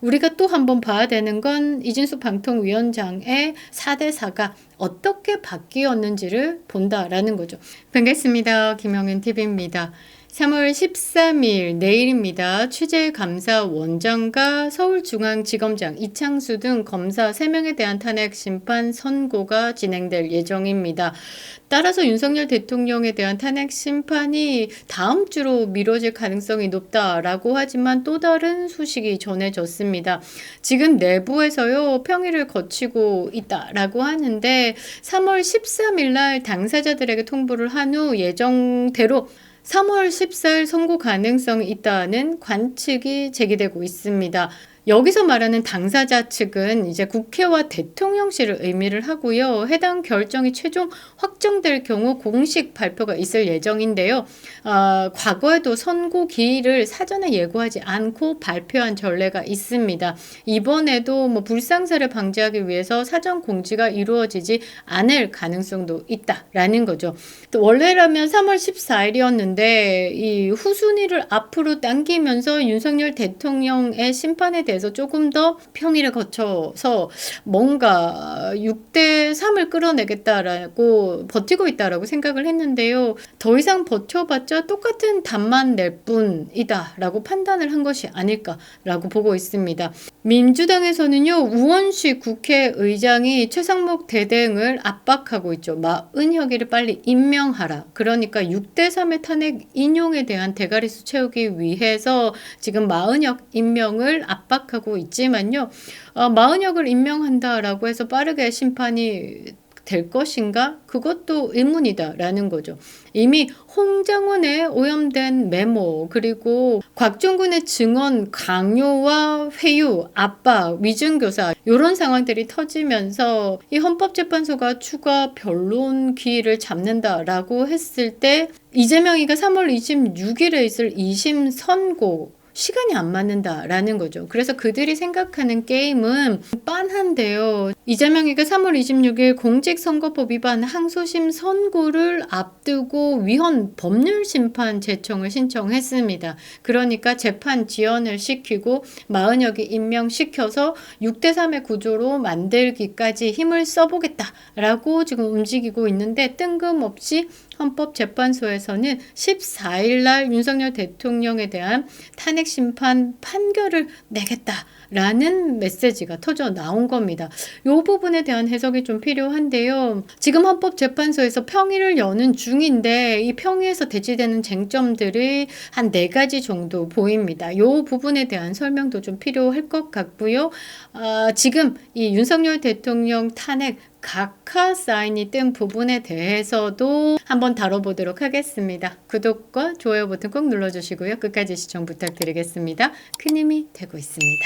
우리가 또 한번 봐야 되는 건 이진숙 방통위원장의 4대4가 어떻게 바뀌었는지를 본다라는 거죠. 반갑습니다. 김영은TV입니다. 3월 13일 내일입니다. 취재감사원장과 서울중앙지검장 이창수 등 검사 3명에 대한 탄핵 심판 선고가 진행될 예정입니다. 따라서 윤석열 대통령에 대한 탄핵 심판이 다음 주로 미뤄질 가능성이 높다라고 하지만 또 다른 소식이 전해졌습니다. 지금 내부에서요, 평의를 거치고 있다라고 하는데 3월 13일 날 당사자들에게 통보를 한 후 예정대로 3월 14일 선고 가능성이 있다는 관측이 제기되고 있습니다. 여기서 말하는 당사자 측은 이제 국회와 대통령실을 의미를 하고요. 해당 결정이 최종 확정될 경우 공식 발표가 있을 예정인데요. 과거에도 선고 기일을 사전에 예고하지 않고 발표한 전례가 있습니다. 이번에도 불상사를 방지하기 위해서 사전 공지가 이루어지지 않을 가능성도 있다라는 거죠. 또 원래라면 3월 14일이었는데 이 후순위를 앞으로 당기면서 윤석열 대통령의 심판에 대해서 조금 더 평의를 거쳐서 뭔가 6대3을 끌어내겠다라고 버티고 있다라고 생각을 했는데요. 더 이상 버텨봤자 똑같은 답만 낼 뿐이다라고 판단을 한 것이 아닐까라고 보고 있습니다. 민주당에서는요, 우원식 국회의장이 최상목 대행을 압박하고 있죠. 마은혁이를 빨리 임명하라. 그러니까 6대3의 탄핵 인용에 대한 대가리수 채우기 위해서 지금 마은혁 임명을 압박하고 있지만요. 마은혁을 임명한다라고 해서 빠르게 심판이 될 것인가? 그것도 의문이다라는 거죠. 이미 홍장원의 오염된 메모, 그리고 곽종근의 증언 강요와 회유, 압박, 위증교사 이런 상황들이 터지면서 이 헌법재판소가 추가 변론 기일을 잡는다라고 했을 때 이재명이가 3월 26일에 있을 2심 선고 시간이 안 맞는다라는 거죠. 그래서 그들이 생각하는 게임은 빤한데요. 이재명이가 3월 26일 공직선거법 위반 항소심 선고를 앞두고 위헌 법률심판 제청을 신청했습니다. 그러니까 재판 지연을 시키고 마은혁이 임명시켜서 6대3의 구조로 만들기까지 힘을 써보겠다라고 지금 움직이고 있는데 뜬금없이 헌법재판소에서는 14일 날 윤석열 대통령에 대한 탄핵 심판 판결을 내겠다라는 메시지가 터져 나온 겁니다. 이 부분에 대한 해석이 좀 필요한데요. 지금 헌법재판소에서 평의를 여는 중인데 이 평의에서 대치되는 쟁점들이 한 4가지 정도 보입니다. 이 부분에 대한 설명도 좀 필요할 것 같고요. 지금 이 윤석열 대통령 탄핵 각하 사인이 뜬 부분에 대해서도 한번 다뤄보도록 하겠습니다. 구독과 좋아요 버튼 꼭 눌러주시고요. 끝까지 시청 부탁드리겠습니다. 큰 힘이 되고 있습니다.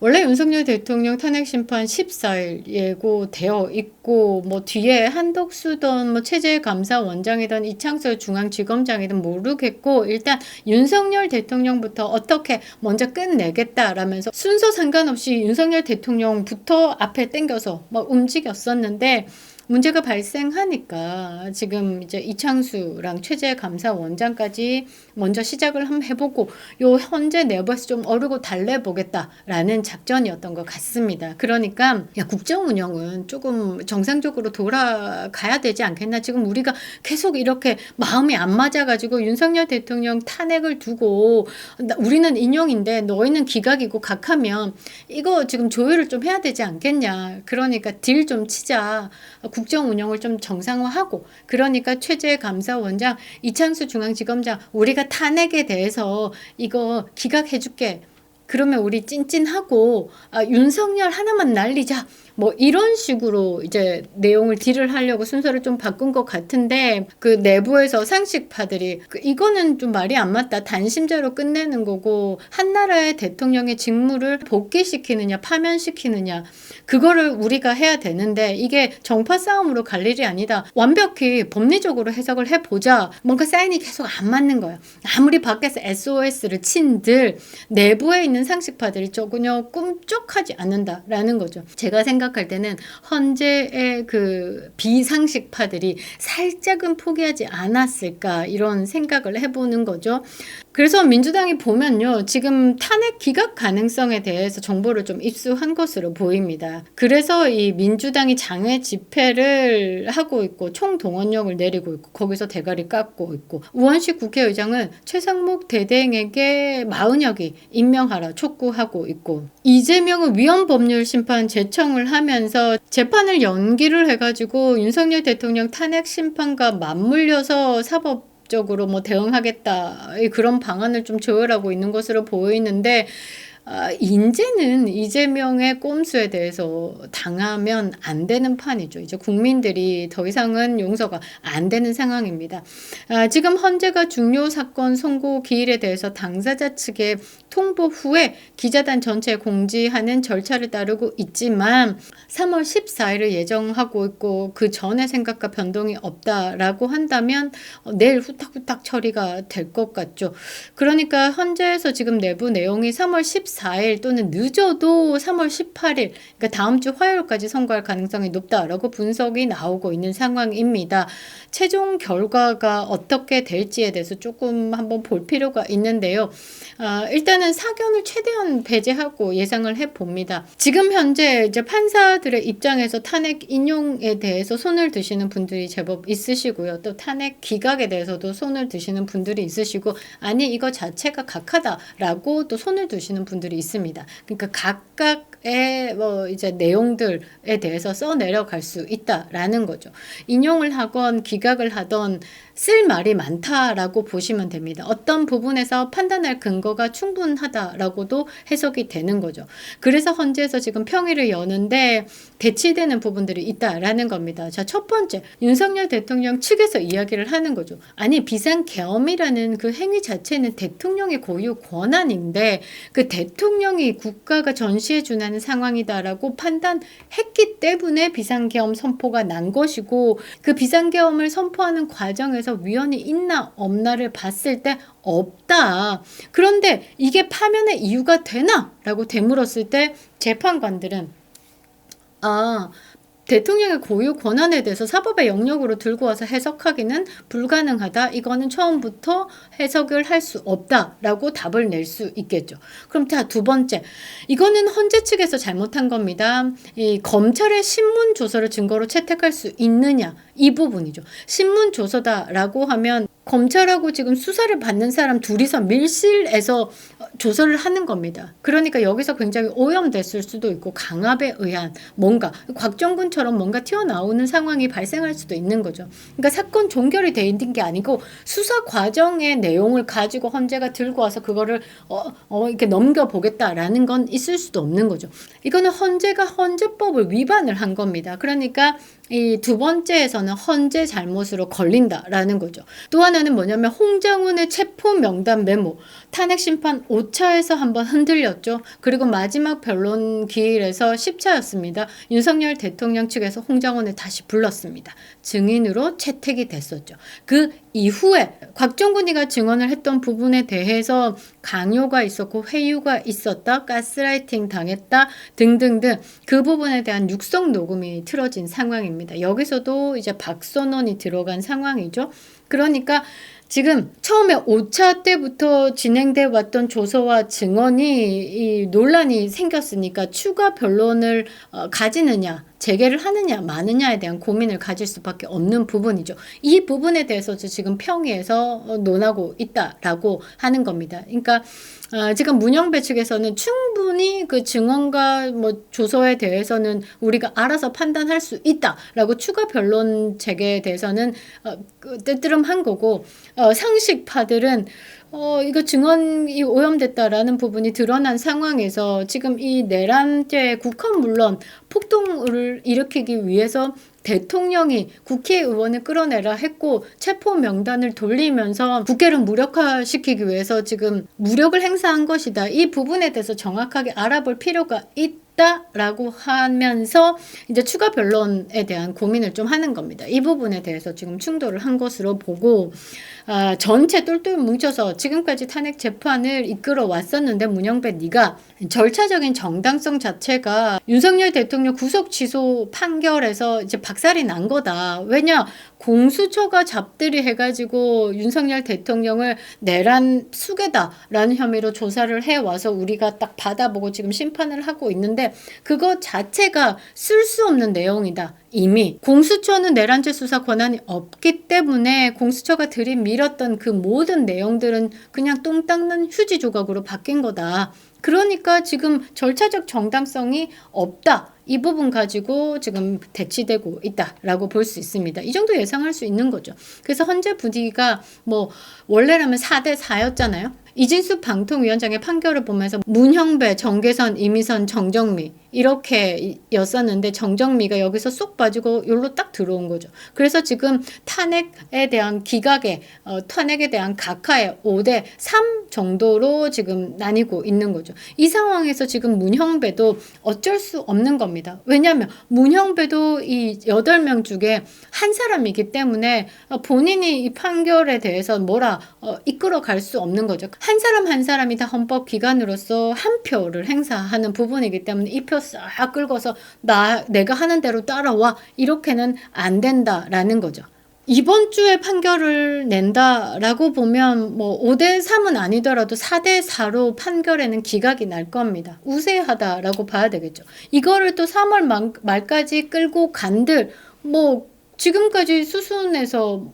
원래 윤석열 대통령 탄핵 심판 14일 예고되어 있고 뒤에 한덕수든 체제감사원장이든 이창수 중앙지검장이든 모르겠고 일단 윤석열 대통령부터 어떻게 먼저 끝내겠다라면서 순서 상관없이 윤석열 대통령부터 앞에 당겨서 움직였었는데 문제가 발생하니까 지금 이제 이창수랑 최재감사원장까지 먼저 시작을 한번 해보고 요 현재 내부에서 좀 어르고 달래보겠다라는 작전이었던 것 같습니다. 그러니까 국정 운영은 조금 정상적으로 돌아가야 되지 않겠나. 지금 우리가 계속 이렇게 마음이 안 맞아가지고 윤석열 대통령 탄핵을 두고 우리는 인용인데 너희는 기각이고 각하면 이거 지금 조율을 좀 해야 되지 않겠냐. 그러니까 딜 좀 치자. 국정 운영을 좀 정상화하고 그러니까 최재감사원장 이창수 중앙지검장 우리가 탄핵에 대해서 이거 기각해줄게. 그러면 우리 찐찐하고 윤석열 하나만 날리자. 이런 식으로 이제 내용을 딜을 하려고 순서를 좀 바꾼 것 같은데 그 내부에서 상식파들이 이거는 좀 말이 안 맞다. 단심제로 끝내는 거고 한나라의 대통령의 직무를 복귀시키느냐 파면시키느냐 그거를 우리가 해야 되는데 이게 정파 싸움으로 갈 일이 아니다. 완벽히 법리적으로 해석을 해보자. 뭔가 사인이 계속 안 맞는 거예요. 아무리 밖에서 SOS를 친들 내부에 있는 상식파들이 전혀 꿈쩍하지 않는다라는 거죠. 제가 생각할 때는 헌재의 그 비상식파들이 살짝은 포기하지 않았을까 이런 생각을 해보는 거죠. 그래서 민주당이 보면요, 지금 탄핵 기각 가능성에 대해서 정보를 좀 입수한 것으로 보입니다. 그래서 이 민주당이 장외 집회를 하고 있고 총동원령을 내리고 있고 거기서 대가리 깎고 있고, 우원식 국회의장은 최상목 대대행에게 마은혁이 임명하라 촉구하고 있고, 이재명은 위헌법률심판 제청을 하면서 재판을 연기를 해가지고 윤석열 대통령 탄핵 심판과 맞물려서 사법적으로 뭐 대응하겠다, 그런 방안을 좀 조율하고 있는 것으로 보이는데, 인제는 이재명의 꼼수에 대해서 당하면 안 되는 판이죠. 이제 국민들이 더 이상은 용서가 안 되는 상황입니다. 지금 헌재가 중요 사건 선고 기일에 대해서 당사자 측에 통보 후에 기자단 전체에 공지하는 절차를 따르고 있지만 3월 14일을 예정하고 있고, 그 전에 생각과 변동이 없다라고 한다면 내일 후딱후딱 처리가 될 것 같죠. 그러니까 헌재에서 지금 내부 내용이 3월 14일 또는 늦어도 3월 18일, 그러니까 다음 주 화요일까지 선고할 가능성이 높다라고 분석이 나오고 있는 상황입니다. 최종 결과가 어떻게 될지에 대해서 조금 한번 볼 필요가 있는데요. 일단은 사견을 최대한 배제하고 예상을 해봅니다. 지금 현재 이제 판사들의 입장에서 탄핵 인용에 대해서 손을 드시는 분들이 제법 있으시고요. 또 탄핵 기각에 대해서도 손을 드시는 분들이 있으시고, 아니 이거 자체가 각하다라고 또 손을 드시는 분들이 있습니다. 그러니까 각각의 뭐 이제 내용들에 대해서 써 내려갈 수 있다라는 거죠. 인용을 하건 기각을 하던 쓸 말이 많다라고 보시면 됩니다. 어떤 부분에서 판단할 근거가 충분하다라고도 해석이 되는 거죠. 그래서 헌재에서 지금 평의를 여는데 대치되는 부분들이 있다라는 겁니다. 자, 첫 번째, 윤석열 대통령 측에서 이야기를 하는 거죠. 아니, 비상계엄이라는 그 행위 자체는 대통령의 고유 권한인데 그 대통령이 국가가 전시해 준하는 상황이다라고 판단했기 때문에 비상계엄 선포가 난 것이고, 그 비상계엄을 선포하는 과정에서 위헌이 있나 없나를 봤을 때 없다. 그런데 이게 파면의 이유가 되나? 라고 되물었을 때 재판관들은 대통령의 고유 권한에 대해서 사법의 영역으로 들고 와서 해석하기는 불가능하다. 이거는 처음부터 해석을 할 수 없다라고 답을 낼 수 있겠죠. 그럼 자, 두 번째. 이거는 헌재 측에서 잘못한 겁니다. 이 검찰의 신문 조서를 증거로 채택할 수 있느냐, 이 부분이죠. 신문 조서다라고 하면 검찰하고 지금 수사를 받는 사람 둘이서 밀실에서 조서를 하는 겁니다. 그러니까 여기서 굉장히 오염됐을 수도 있고 강압에 의한 뭔가 곽정근처럼 뭔가 튀어나오는 상황이 발생할 수도 있는 거죠. 그러니까 사건 종결이 돼 있는 게 아니고 수사 과정의 내용을 가지고 헌재가 들고 와서 그거를 이렇게 넘겨보겠다라는 건 있을 수도 없는 거죠. 이거는 헌재가 헌재법을 위반을 한 겁니다. 그러니까 이 두 번째에서는 헌재 잘못으로 걸린다라는 거죠. 또 하나는 뭐냐면 홍장훈의 체포 명단 메모, 탄핵 심판 5차에서 한번 흔들렸죠. 그리고 마지막 변론 기일에서 10차였습니다. 윤석열 대통령 측에서 홍장훈을 다시 불렀습니다. 증인으로 채택이 됐었죠. 그 이후에 곽정근이가 증언을 했던 부분에 대해서 강요가 있었고 회유가 있었다, 가스라이팅 당했다 등등등, 그 부분에 대한 육성 녹음이 틀어진 상황입니다. 여기서도 이제 박선원이 들어간 상황이죠. 그러니까 지금 처음에 5차 때부터 진행돼 왔던 조서와 증언이 이 논란이 생겼으니까 추가 변론을 가지느냐, 재개를 하느냐 마느냐에 대한 고민을 가질 수밖에 없는 부분이죠. 이 부분에 대해서 지금 평의에서 논하고 있다라고 하는 겁니다. 그러니까 지금 문영배 측에서는 충분히 그 증언과 뭐 조서에 대해서는 우리가 알아서 판단할 수 있다라고 추가 변론 재개에 대해서는 뜨뜨름한 거고, 상식파들은 이거 증언이 오염됐다라는 부분이 드러난 상황에서 지금 이 내란죄 국헌 물론 폭동을 일으키기 위해서 대통령이 국회의원을 끌어내라 했고 체포 명단을 돌리면서 국회를 무력화시키기 위해서 지금 무력을 행사한 것이다. 이 부분에 대해서 정확하게 알아볼 필요가 있다라고 하면서 이제 추가 변론에 대한 고민을 좀 하는 겁니다. 이 부분에 대해서 지금 충돌을 한 것으로 보고, 전체 똘똘 뭉쳐서 지금까지 탄핵 재판을 이끌어 왔었는데 문영배 네가 절차적인 정당성 자체가 윤석열 대통령 구속 취소 판결에서 이제 박살이 난 거다. 왜냐? 공수처가 잡들이 해가지고 윤석열 대통령을 내란 수괴다라는 혐의로 조사를 해와서 우리가 딱 받아보고 지금 심판을 하고 있는데 그것 자체가 쓸 수 없는 내용이다. 이미 공수처는 내란죄 수사 권한이 없기 때문에 공수처가 들이밀었던 그 모든 내용들은 그냥 똥 닦는 휴지 조각으로 바뀐 거다. 그러니까 지금 절차적 정당성이 없다. 이 부분 가지고 지금 대치되고 있다라고 볼 수 있습니다. 이 정도 예상할 수 있는 거죠. 그래서 현재 분위기가 뭐 원래라면 4대 4였잖아요. 이진숙 방통위원장의 판결을 보면서 문형배, 정계선, 이미선, 정정미 이렇게 였었는데 정정미가 여기서 쏙 빠지고 여기로 딱 들어온 거죠. 그래서 지금 탄핵에 대한 기각에 탄핵에 대한 각하에 5대 3 정도로 지금 나뉘고 있는 거죠. 이 상황에서 지금 문형배도 어쩔 수 없는 겁니다. 왜냐하면 문형배도 이 8명 중에 한 사람이기 때문에 본인이 이 판결에 대해서 뭐라 이끌어 갈 수 없는 거죠. 한 사람 한 사람이 다 헌법기관으로서 한 표를 행사하는 부분이기 때문에 이 표 싹 긁어서 내가 하는 대로 따라와 이렇게는 안 된다라는 거죠. 이번 주에 판결을 낸다라고 보면 뭐 5대 3은 아니더라도 4대 4로 판결에는 기각이 날 겁니다. 우세하다라고 봐야 되겠죠. 이거를 또 3월 말까지 끌고 간들 뭐 지금까지 수순에서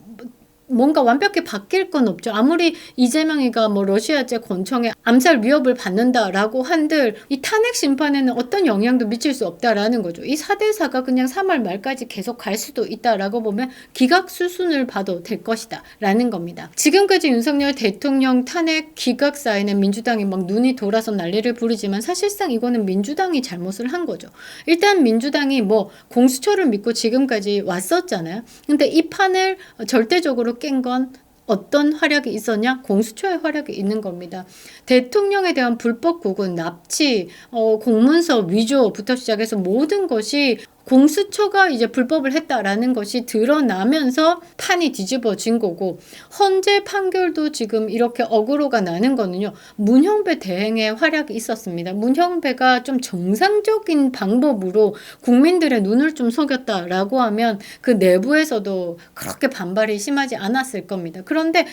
뭔가 완벽히 바뀔 건 없죠. 아무리 이재명이가 뭐 러시아제 권총에 암살 위협을 받는다라고 한들 이 탄핵 심판에는 어떤 영향도 미칠 수 없다라는 거죠. 이 4대 4가 그냥 3월 말까지 계속 갈 수도 있다라고 보면 기각 수순을 봐도 될 것이다 라는 겁니다. 지금까지 윤석열 대통령 탄핵 기각 사인에 민주당이 막 눈이 돌아서 난리를 부르지만 사실상 이거는 민주당이 잘못을 한 거죠. 일단 민주당이 뭐 공수처를 믿고 지금까지 왔었잖아요. 근데 이 판을 절대적으로 깬 건 어떤 활약이 있었냐? 공수처의 활약이 있는 겁니다. 대통령에 대한 불법 구금, 납치, 공문서 위조부터 시작해서 모든 것이 공수처가 이제 불법을 했다라는 것이 드러나면서 판이 뒤집어진 거고 헌재 판결도 지금 이렇게 어그로가 나는 거는요. 문형배 대행의 활약이 있었습니다. 문형배가 좀 정상적인 방법으로 국민들의 눈을 좀 속였다라고 하면 그 내부에서도 그렇게 반발이 심하지 않았을 겁니다. 그런데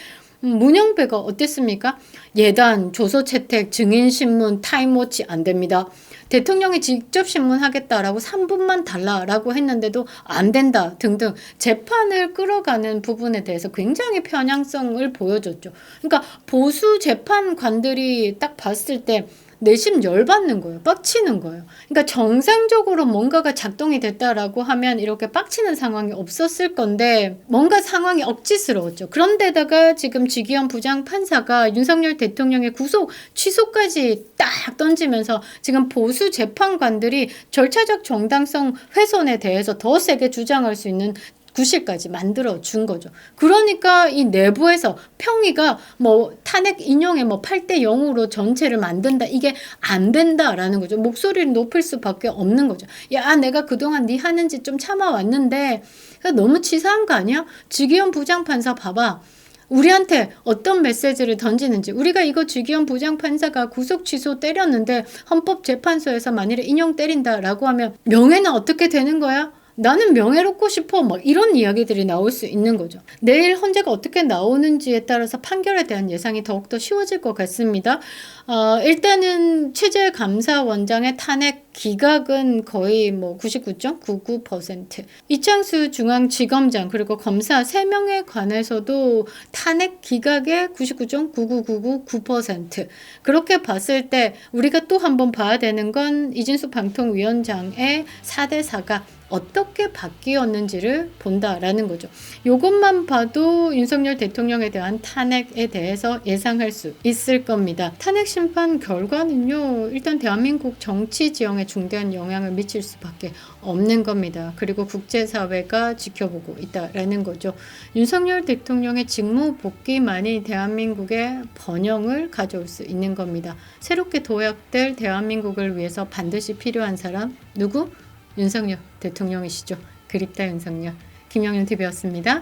문형배가 어땠습니까? 예단, 조서채택, 증인신문, 타임워치 안 됩니다. 대통령이 직접 신문하겠다라고 3분만 달라라고 했는데도 안 된다 등등 재판을 끌어가는 부분에 대해서 굉장히 편향성을 보여줬죠. 그러니까 보수 재판관들이 딱 봤을 때 내심 열받는 거예요. 빡치는 거예요. 그러니까 정상적으로 뭔가가 작동이 됐다라고 하면 이렇게 빡치는 상황이 없었을 건데 뭔가 상황이 억지스러웠죠. 그런데다가 지금 지기현 부장판사가 윤석열 대통령의 구속 취소까지 딱 던지면서 지금 보수 재판관들이 절차적 정당성 훼손에 대해서 더 세게 주장할 수 있는 구실까지 만들어 준 거죠. 그러니까 이 내부에서 평의가 뭐 탄핵 인용에 뭐 8대 0으로 전체를 만든다 이게 안 된다라는 거죠. 목소리를 높일 수밖에 없는 거죠. 야 내가 그동안 네 하는 짓 좀 참아왔는데 너무 치사한 거 아니야? 지기현 부장판사 봐봐. 우리한테 어떤 메시지를 던지는지 우리가 이거 주기현 부장판사가 구속 취소 때렸는데 헌법재판소에서 만일에 인용 때린다라고 하면 명예는 어떻게 되는 거야? 나는 명예롭고 싶어 막 이런 이야기들이 나올 수 있는 거죠. 내일 헌재가 어떻게 나오는지에 따라서 판결에 대한 예상이 더욱더 쉬워질 것 같습니다. 일단은 최재감사원장의 탄핵 기각은 거의 뭐 99.99%. 이창수 중앙지검장 그리고 검사 3명에 관해서도 탄핵 기각의 99.99999%. 그렇게 봤을 때 우리가 또 한번 봐야 되는 건 이진숙 방통위원장의 4대 4가 어떻게 바뀌었는지를 본다라는 거죠. 이것만 봐도 윤석열 대통령에 대한 탄핵에 대해서 예상할 수 있을 겁니다. 탄핵 심판 결과는요. 일단 대한민국 정치 지형에 중대한 영향을 미칠 수밖에 없는 겁니다. 그리고 국제사회가 지켜보고 있다라는 거죠. 윤석열 대통령의 직무 복귀만이 대한민국의 번영을 가져올 수 있는 겁니다. 새롭게 도약될 대한민국을 위해서 반드시 필요한 사람 누구? 윤석열 대통령이시죠. 그립다 윤석열. 김영윤 TV였습니다.